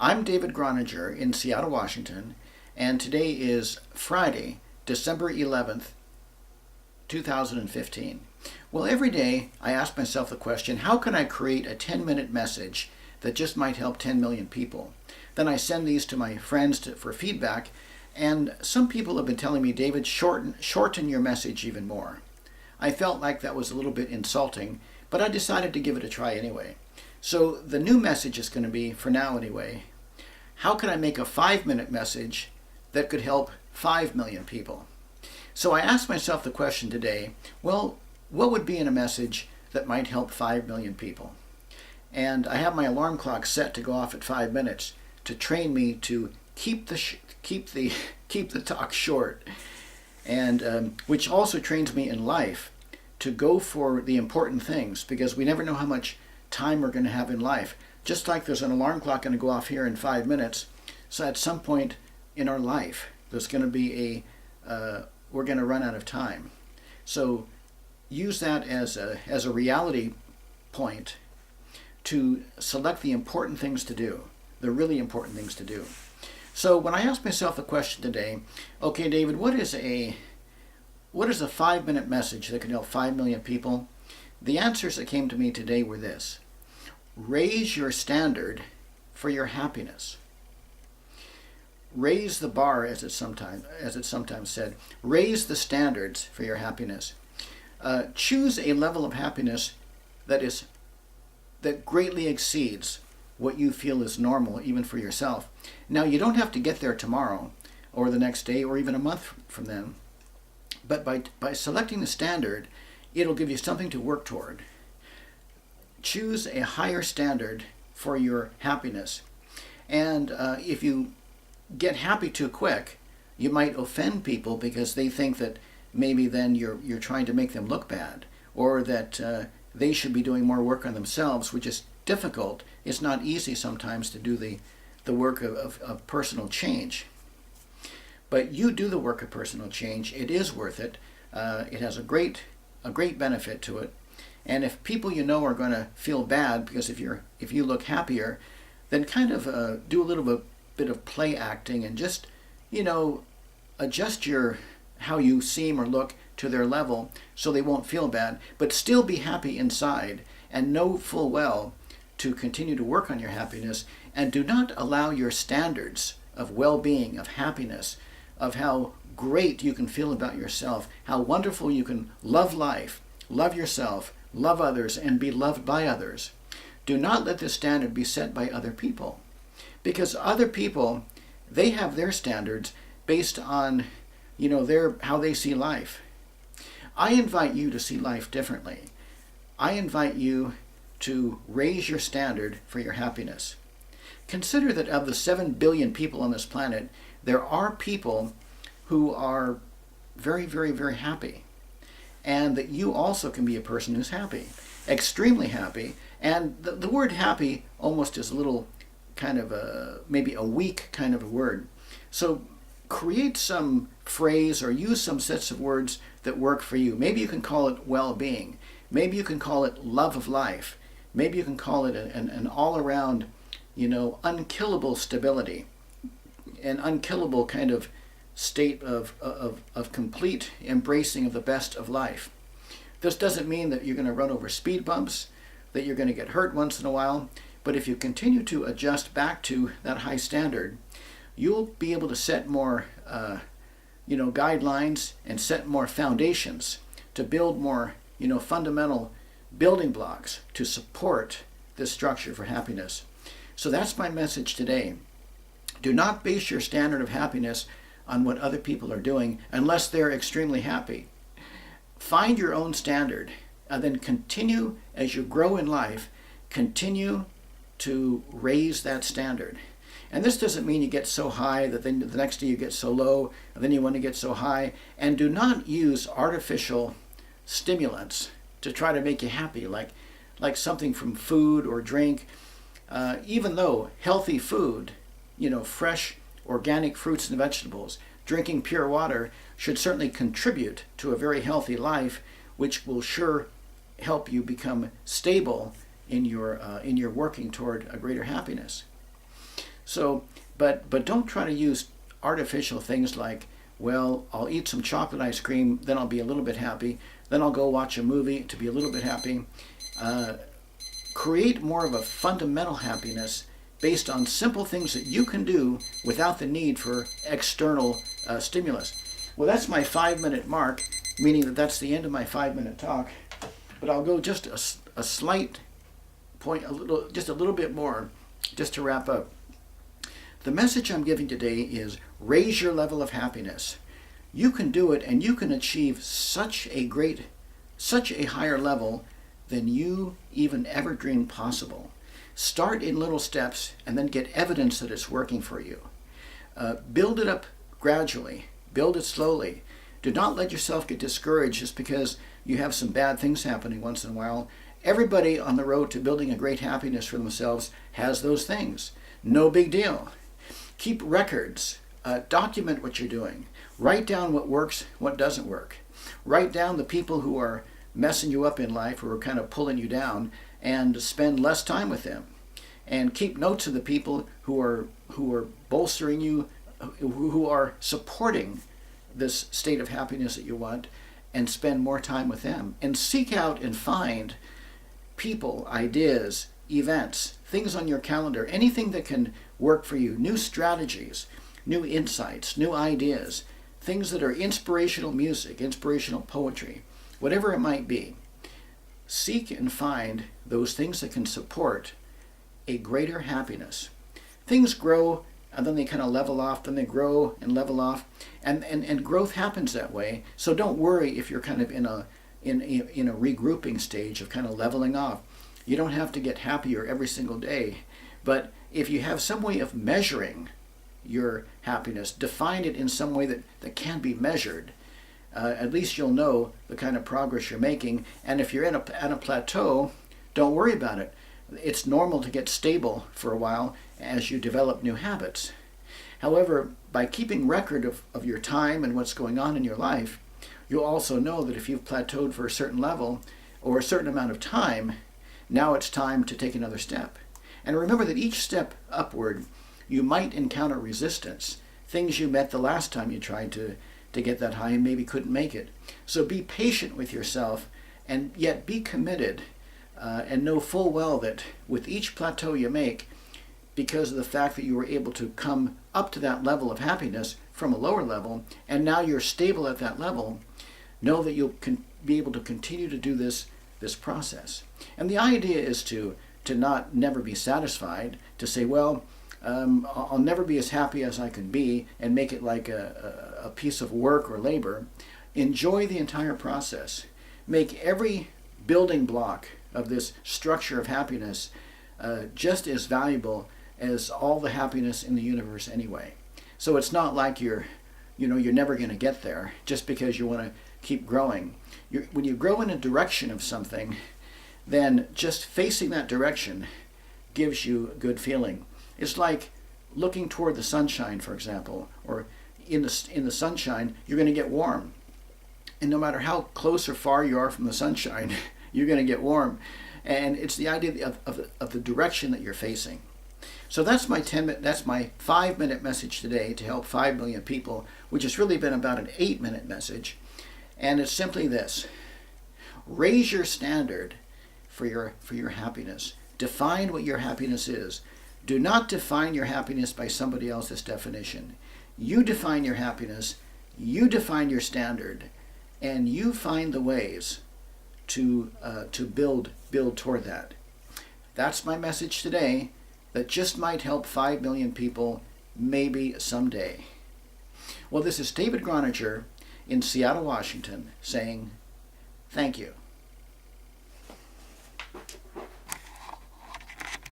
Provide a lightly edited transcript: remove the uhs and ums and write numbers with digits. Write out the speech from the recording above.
I'm David Groninger in Seattle, Washington, and today is Friday, December 11th, 2015. Well, every day I ask myself the question, how can I create a 10-minute message that just might help 10 million people? Then I send these to my friends for feedback, and some people have been telling me, David, shorten your message even more. I felt like that was a little bit insulting, but I decided to give it a try anyway. So the new message is going to be, for now anyway, how can I make a 5-minute message that could help 5 million people? So I asked myself the question today, well, what would be in a message that might help 5 million people? And I have my alarm clock set to go off at 5 minutes to train me to keep the talk short, and which also trains me in life to go for the important things, because we never know how much time we're going to have in life. Just like there's an alarm clock going to go off here in 5 minutes, so at some point in our life there's going to be we're going to run out of time. So use that as a reality point to select the important things to do, the really important things to do. So when I asked myself the question today, okay, David, what is a 5-minute message that can help 5 million people? The answers that came to me today were this: raise your standard for your happiness. Raise the bar, as it's sometimes said. Raise the standards for your happiness. Choose a level of happiness that greatly exceeds what you feel is normal, even for yourself. Now, you don't have to get there tomorrow, or the next day, or even a month from then. But by selecting the standard, it'll give you something to work toward. Choose a higher standard for your happiness. And if you get happy too quick, you might offend people because they think that maybe then you're trying to make them look bad, or that they should be doing more work on themselves, which is difficult. It's not easy sometimes to do the work of personal change. But you do the work of personal change. It is worth it. It has a great benefit to it. And if people you know are going to feel bad because if you look happier, then kind of do a little bit of play acting and just, adjust how you seem or look to their level so they won't feel bad, but still be happy inside and know full well to continue to work on your happiness, and do not allow your standards of well-being, of happiness, of how great you can feel about yourself, how wonderful you can love life, love yourself, love others, and be loved by others. Do not let this standard be set by other people, because other people, they have their standards based on how they see life. I invite you to see life differently. I invite you to raise your standard for your happiness. Consider that of the 7 billion people on this planet, there are people who are very, very, very happy. And that you also can be a person who's happy, extremely happy. And the word happy almost is a little kind of maybe a weak kind of a word. So create some phrase or use some sets of words that work for you. Maybe you can call it well-being. Maybe you can call it love of life. Maybe you can call it an all-around, unkillable stability, an unkillable kind of state of complete embracing of the best of life. This doesn't mean that you're going to run over speed bumps, that you're going to get hurt once in a while, but if you continue to adjust back to that high standard, you'll be able to set more guidelines and set more foundations to build more fundamental building blocks to support this structure for happiness. So that's my message today. Do not base your standard of happiness on what other people are doing unless they're extremely happy. Find your own standard and then continue, as you grow in life, continue to raise that standard. And this doesn't mean you get so high that then the next day you get so low, and then you want to get so high. And do not use artificial stimulants to try to make you happy, like something from food or drink. Even though healthy food, fresh organic fruits and vegetables, drinking pure water should certainly contribute to a very healthy life, which will sure help you become stable in your working toward a greater happiness. So, but don't try to use artificial things like, well, I'll eat some chocolate ice cream, then I'll be a little bit happy, then I'll go watch a movie to be a little bit happy. Create more of a fundamental happiness based on simple things that you can do without the need for external stimulus. Well, that's my 5-minute mark, meaning that that's the end of my 5-minute talk. But I'll go just a slight point, just a little bit more, just to wrap up. The message I'm giving today is raise your level of happiness. You can do it, and you can achieve such a higher level than you even ever dreamed possible. Start in little steps and then get evidence that it's working for you. Build it up gradually. Build it slowly. Do not let yourself get discouraged just because you have some bad things happening once in a while. Everybody on the road to building a great happiness for themselves has those things. No big deal. Keep records. Document what you're doing. Write down what works, what doesn't work. Write down the people who are messing you up in life, who are kind of pulling you down, and spend less time with them. And keep notes of the people who are bolstering you, who are supporting this state of happiness that you want, and spend more time with them. And seek out and find people, ideas, events, things on your calendar, anything that can work for you, new strategies, new insights, new ideas, things that are inspirational music, inspirational poetry, whatever it might be. Seek and find those things that can support a greater happiness. Things grow and then they kind of level off, then they grow and level off, and growth happens that way. So don't worry if you're kind of in a regrouping stage of kind of leveling off. You don't have to get happier every single day, but if you have some way of measuring your happiness, define it in some way that can be measured, at least you'll know the kind of progress you're making. And if you're at a plateau, don't worry about it. It's normal to get stable for a while as you develop new habits. However, by keeping record of your time and what's going on in your life, you'll also know that if you've plateaued for a certain level or a certain amount of time, now it's time to take another step. And remember that each step upward, you might encounter resistance, things you met the last time you tried to get that high and maybe couldn't make it. So be patient with yourself, and yet be committed, and know full well that with each plateau you make, because of the fact that you were able to come up to that level of happiness from a lower level, and now you're stable at that level, know that you'll be able to continue to do this process. And the idea is to never be satisfied, to say, well, I'll never be as happy as I can be, and make it like a piece of work or labor. Enjoy the entire process. Make every building block of this structure of happiness just as valuable as all the happiness in the universe anyway. So it's not like you're never going to get there just because you want to keep growing. When you grow in a direction of something, then just facing that direction gives you a good feeling. It's like looking toward the sunshine, for example, or in the sunshine, you're going to get warm. And no matter how close or far you are from the sunshine, you're going to get warm. And it's the idea of the direction that you're facing. So that's my 5-minute message today to help 5 million people, which has really been about an 8-minute message. And it's simply this: raise your standard for your happiness. Define what your happiness is. Do not define your happiness by somebody else's definition. You define your happiness, you define your standard, and you find the ways to build toward that. That's my message today, that just might help 5 million people, maybe someday. Well, this is David Groninger in Seattle, Washington, saying thank you.